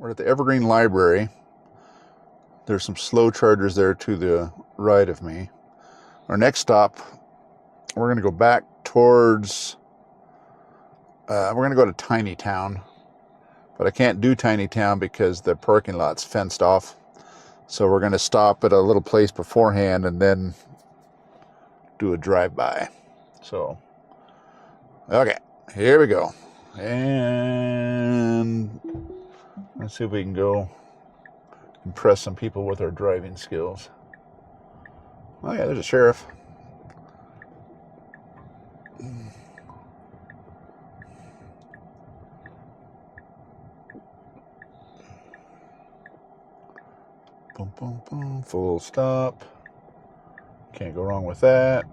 We're at the Evergreen Library. There's some slow chargers there to the right of me. Our next stop, we're going to go back towards, we're going to go to TinyTown. But I can't do TinyTown because the parking lot's fenced off. So we're going to stop at a little place beforehand and then do a drive-by. So, okay, here we go. And let's see if we can go impress some people with our driving skills. Oh yeah, there's a sheriff. Boom, boom, boom, full stop. Can't go wrong with that.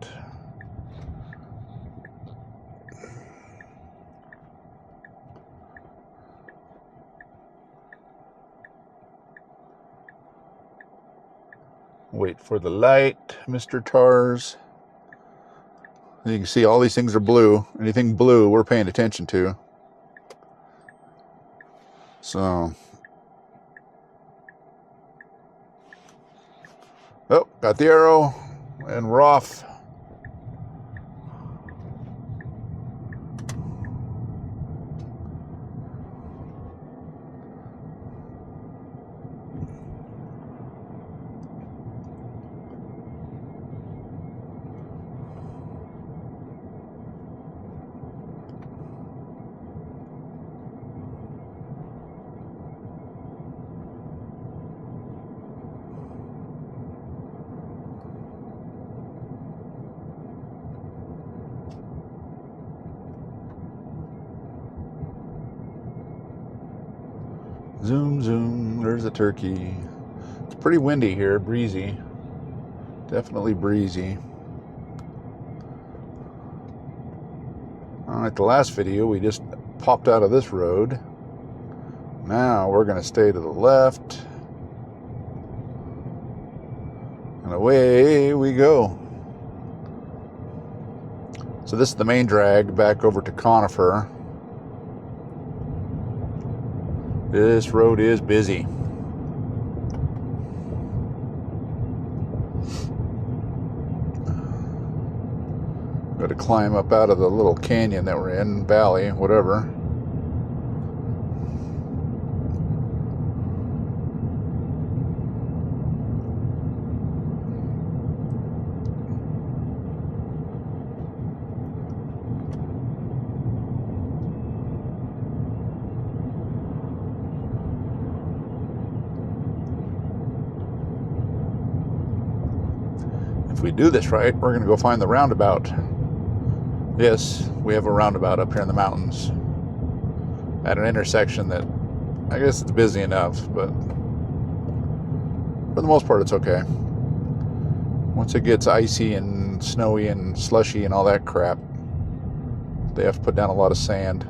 Wait for the light, Mr. Tars. You can see all these things are blue. Anything blue, we're paying attention to. So, oh, got the arrow, and we're off. Zoom, zoom, there's the turkey. It's pretty windy here, breezy. Definitely breezy. Like the last video, we just popped out of this road. Now we're going to stay to the left. And away we go. So this is the main drag back over to Conifer. This road is busy. Got to climb up out of the little canyon that we're in, valley, whatever. If we do this right, we're going to go find the roundabout. Yes, we have a roundabout up here in the mountains at an intersection that I guess it's busy enough, but for the most part it's okay. Once it gets icy and snowy and slushy and all that crap, they have to put down a lot of sand.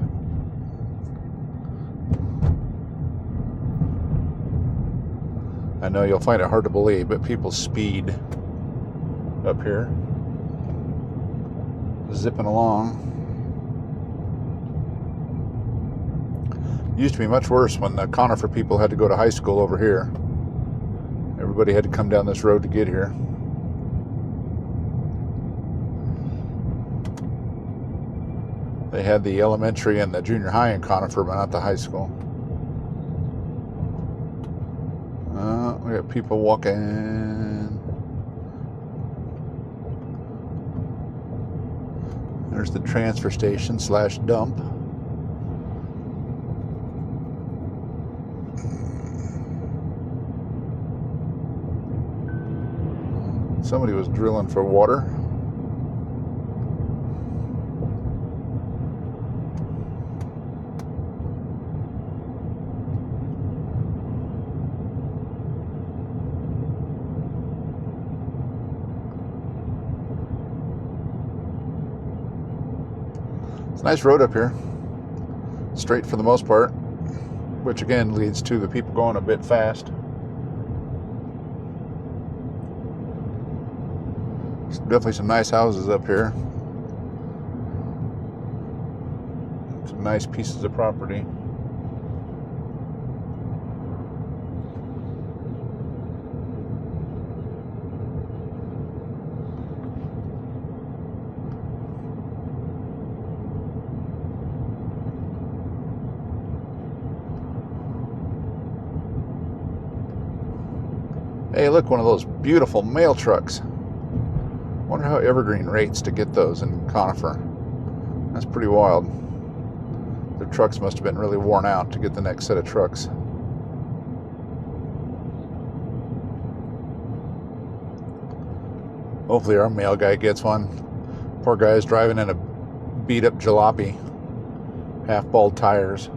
I know you'll find it hard to believe, but people speed up here, zipping along. It used to be much worse when the Conifer people had to go to high school over here. Everybody had to come down this road to get here. They had the elementary and the junior high in Conifer, but not the high school. We got people walking. There's the transfer station / dump. Somebody was drilling for water. It's a nice road up here. Straight for the most part, which again leads to the people going a bit fast. There's definitely some nice houses up here. Some nice pieces of property. Hey, look, one of those beautiful mail trucks. Wonder how Evergreen rates to get those in Conifer. That's pretty wild. Their trucks must have been really worn out to get the next set of trucks. Hopefully our mail guy gets one. Poor guy's driving in a beat-up jalopy, half-bald tires.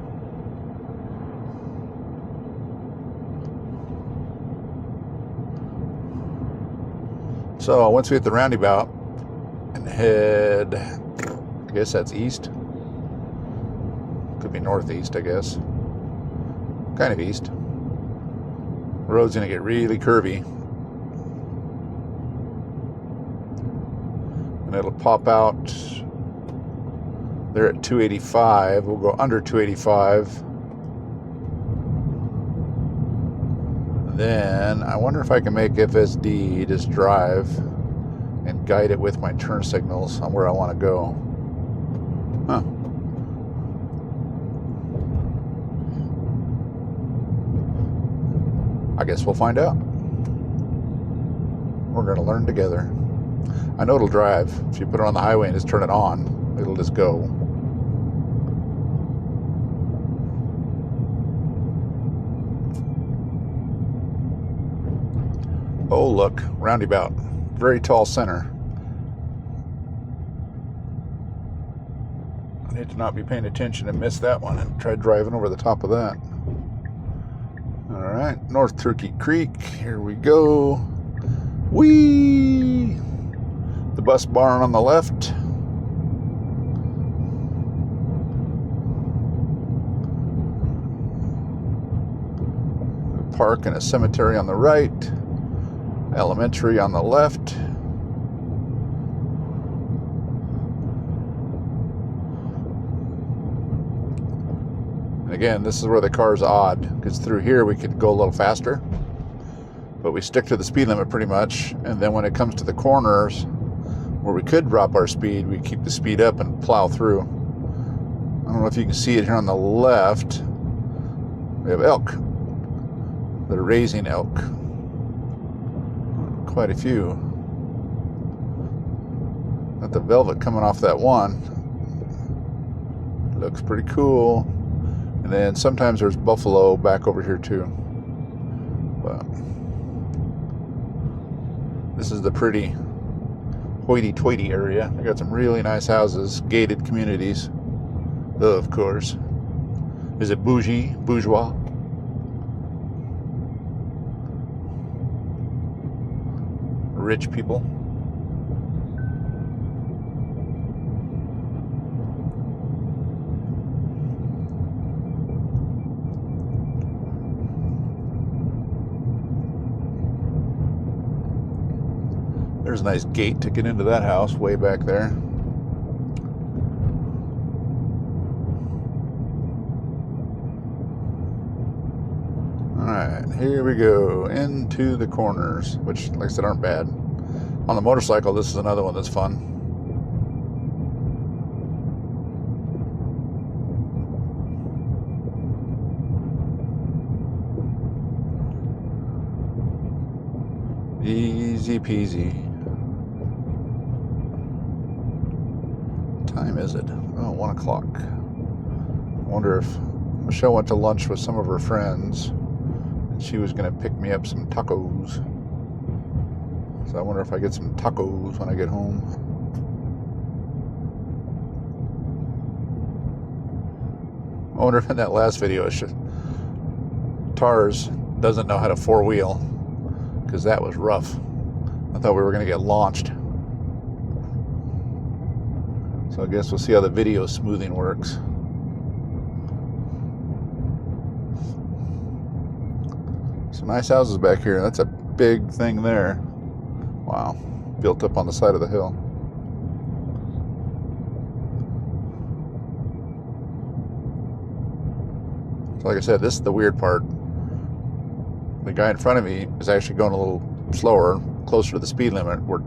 So once we hit the roundabout and head, I guess that's east. Could be northeast, I guess. Kind of east. The road's gonna get really curvy. And it'll pop out there at 285. We'll go under 285. Then I wonder if I can make FSD just drive and guide it with my turn signals on where I want to go. Huh. I guess we'll find out. We're going to learn together. I know it'll drive. If you put it on the highway and just turn it on, it'll just go. Oh, look, roundabout. Very tall center. I need to not be paying attention and miss that one and try driving over the top of that. All right, North Turkey Creek. Here we go. Whee! The bus barn on the left. A park and a cemetery on the right. Elementary on the left. And again, this is where the car's odd, because through here we could go a little faster, but we stick to the speed limit pretty much. And then when it comes to the corners where we could drop our speed, we keep the speed up and plow through. I don't know if you can see it here on the left. We have elk. They're raising elk. Quite a few. Got the velvet coming off that one. Looks pretty cool. And then sometimes there's buffalo back over here too. But this is the pretty hoity-toity area. I got some really nice houses, gated communities. Of course. Is it bourgeois? Rich people. There's a nice gate to get into that house way back there. Alright, here we go into the corners, which, like I said, aren't bad. On the motorcycle, this is another one that's fun. Easy peasy. What time is it? Oh, 1 o'clock. I wonder if Michelle went to lunch with some of her friends. She was going to pick me up some tacos. So I wonder if I get some tacos when I get home. I wonder if in that last video, Tars doesn't know how to four-wheel, because that was rough. I thought we were going to get launched. So I guess we'll see how the video smoothing works. Some nice houses back here. That's a big thing there. Wow. Built up on the side of the hill. So like I said, this is the weird part. The guy in front of me is actually going a little slower, closer to the speed limit. Where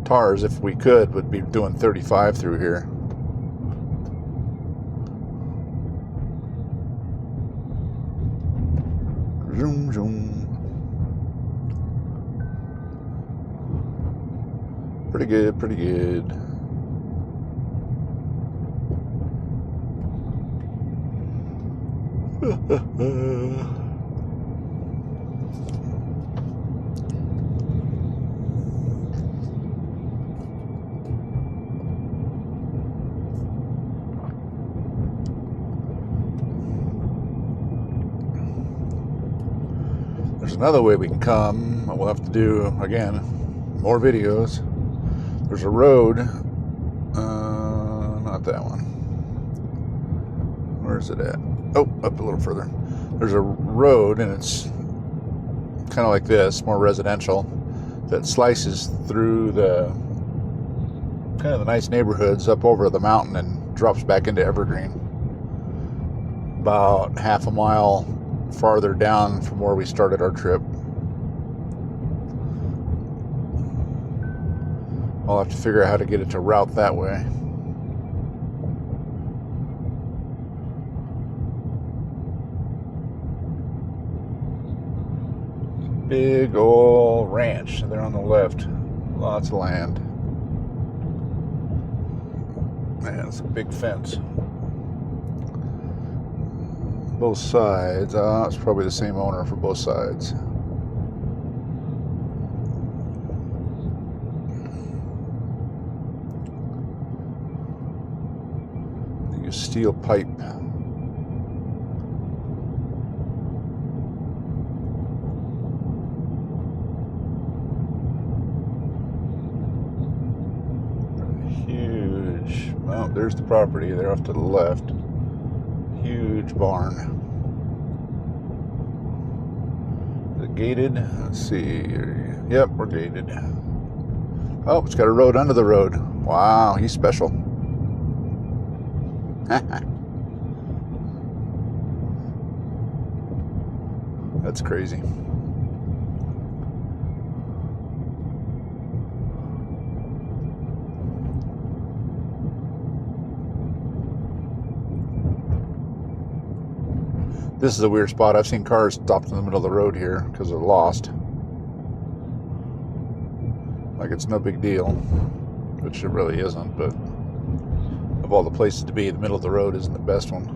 Tars, if we could, would be doing 35 through here. Zoom, zoom. Pretty good, pretty good. There's another way we can come. We'll have to do, again, more videos. There's a road. Not that one. Where's it at? Oh, up a little further. There's a road, and it's kind of like this, more residential, that slices through the kind of the nice neighborhoods up over the mountain and drops back into Evergreen. About half a mile farther down from where we started our trip. I'll have to figure out how to get it to route that way. Big old ranch there on the left. Lots of land. Man, it's a big fence. Both sides. It's probably the same owner for both sides. They use steel pipe. Huge. Well, there's the property. They're off to the left. Huge barn. Is it gated? Let's see. Yep, we're gated. Oh, it's got a road under the road. Wow, he's special. That's crazy. This is a weird spot. I've seen cars stopped in the middle of the road here because they're lost. Like it's no big deal, which it really isn't, but of all the places to be, the middle of the road isn't the best one.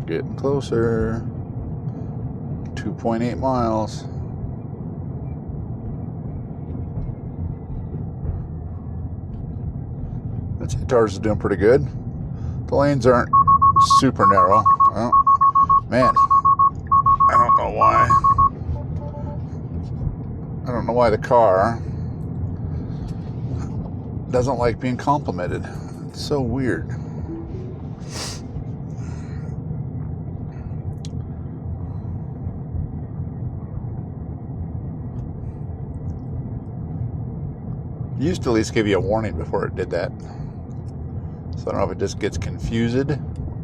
Getting closer. 2.8 miles. That guitars is doing pretty good. The lanes aren't super narrow. Oh, man, I don't know why. I don't know why the car doesn't like being complimented. It's so weird. It used to at least give you a warning before it did that. So I don't know if it just gets confused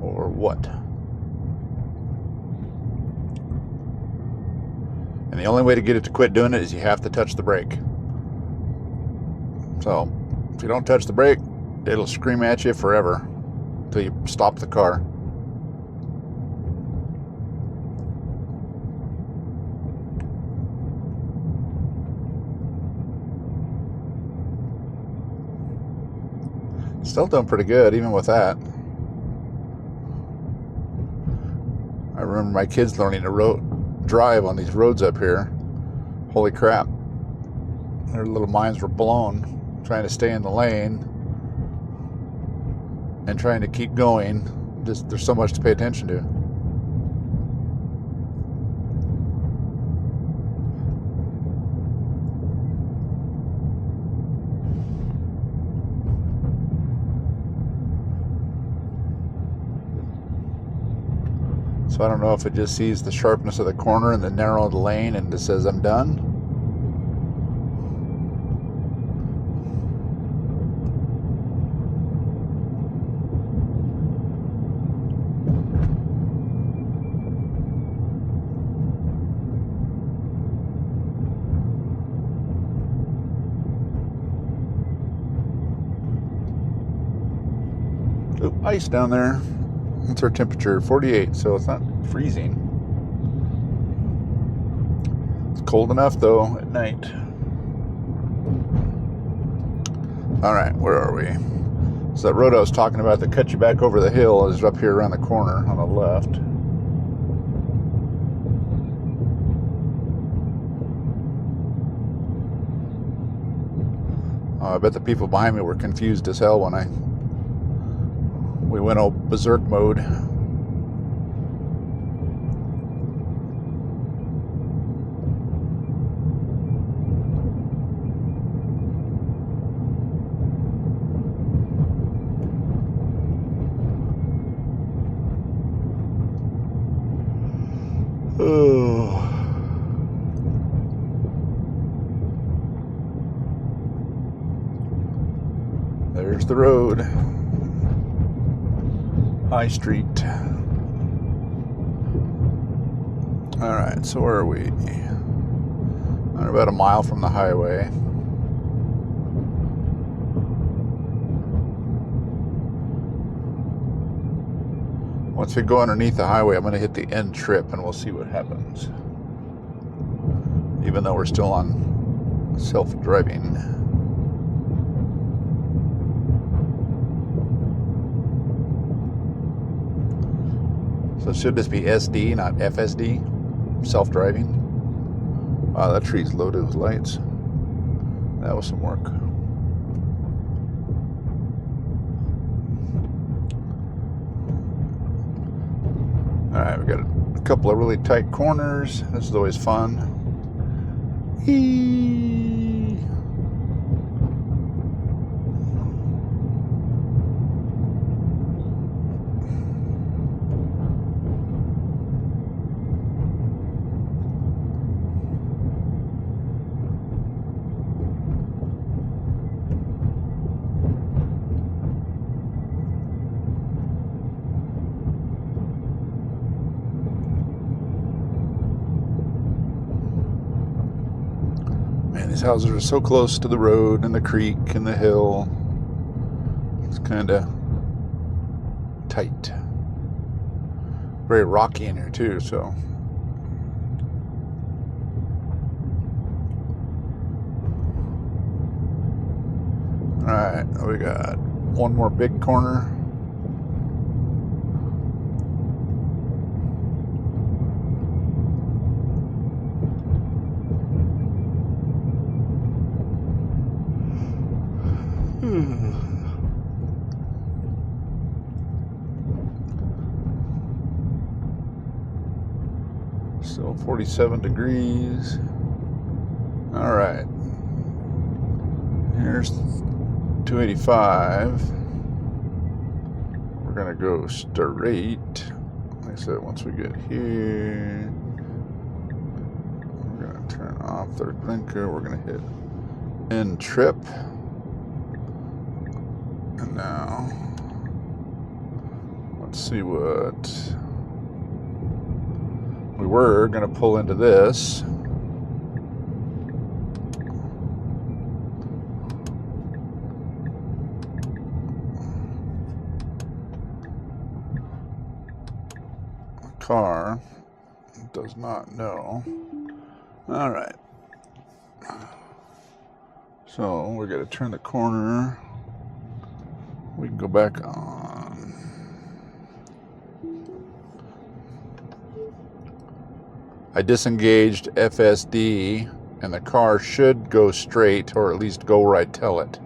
or what. And the only way to get it to quit doing it is you have to touch the brake. So if you don't touch the brake, it'll scream at you forever until you stop the car. Still doing pretty good, even with that. I remember my kids learning to drive on these roads up here. Holy crap. Their little minds were blown, trying to stay in the lane and trying to keep going. Just there's so much to pay attention to. So I don't know if it just sees the sharpness of the corner and the narrow of the lane and just says I'm done. ice down there. What's our temperature? 48, so it's not freezing. It's cold enough though at night. All right, where are we? So that road I was talking about that cut you back over the hill is up here around the corner on the left. I bet the people behind me were confused as hell when we went all berserk mode. Oh. There's the road. High Street. All right, so where are we? We're about a mile from the highway. Once we go underneath the highway, I'm going to hit the end trip and we'll see what happens. Even though we're still on self-driving. So should this be SD, not FSD? Self-driving? Wow, that tree's loaded with lights. That was some work. Alright, we got a couple of really tight corners. This is always fun. Eee. Man, these houses are so close to the road and the creek and the hill. It's kind of tight. Very rocky in here too, so. Alright, we got one more big corner. Still 47 degrees. All right. Here's 285. We're gonna go straight. Like I said, once we get here, we're gonna turn off the blinker. We're gonna hit end trip. And now, let's see what we were going to pull into this. The car does not know. All right. So we're going to turn the corner. We can go back on. I disengaged FSD and the car should go straight, or at least go where I tell it,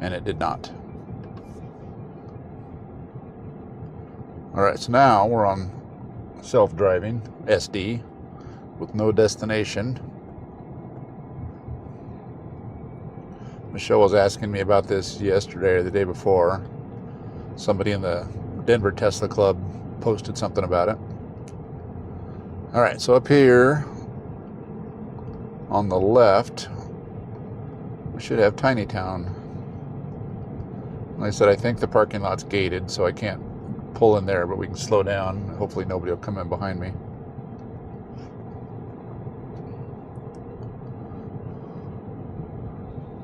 and it did not. Alright, so now we're on self-driving SD with no destination. Michelle was asking me about this yesterday or the day before. Somebody in the Denver Tesla Club posted something about it. All right, so up here on the left, we should have TinyTown. Like I said, I think the parking lot's gated, so I can't pull in there, but we can slow down. Hopefully nobody will come in behind me.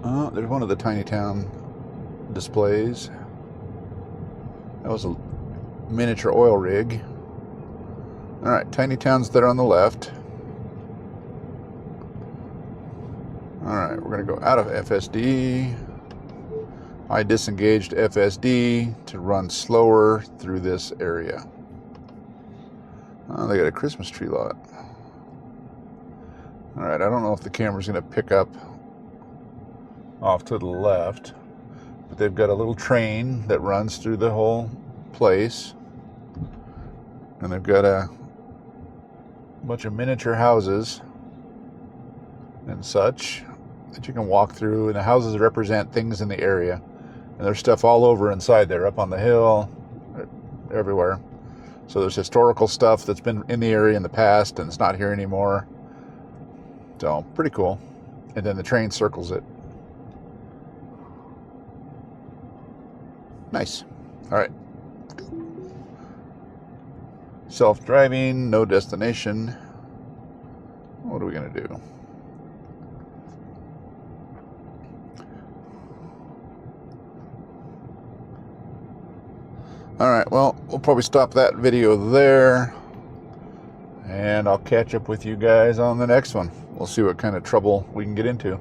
Oh, there's one of the TinyTown displays. That was miniature oil rig. Alright, TinyTown's there on the left. Alright, we're going to go out of FSD. I disengaged FSD to run slower through this area. Oh, they got a Christmas tree lot. Alright, I don't know if the camera's going to pick up off to the left, but they've got a little train that runs through the whole place. And they've got a bunch of miniature houses and such that you can walk through, and the houses represent things in the area, and there's stuff all over inside there, up on the hill, everywhere. So there's historical stuff that's been in the area in the past and it's not here anymore. So pretty cool. And then the train circles it. Nice. All right. Self-driving, no destination. What are we going to do? Alright, well, we'll probably stop that video there. And I'll catch up with you guys on the next one. We'll see what kind of trouble we can get into.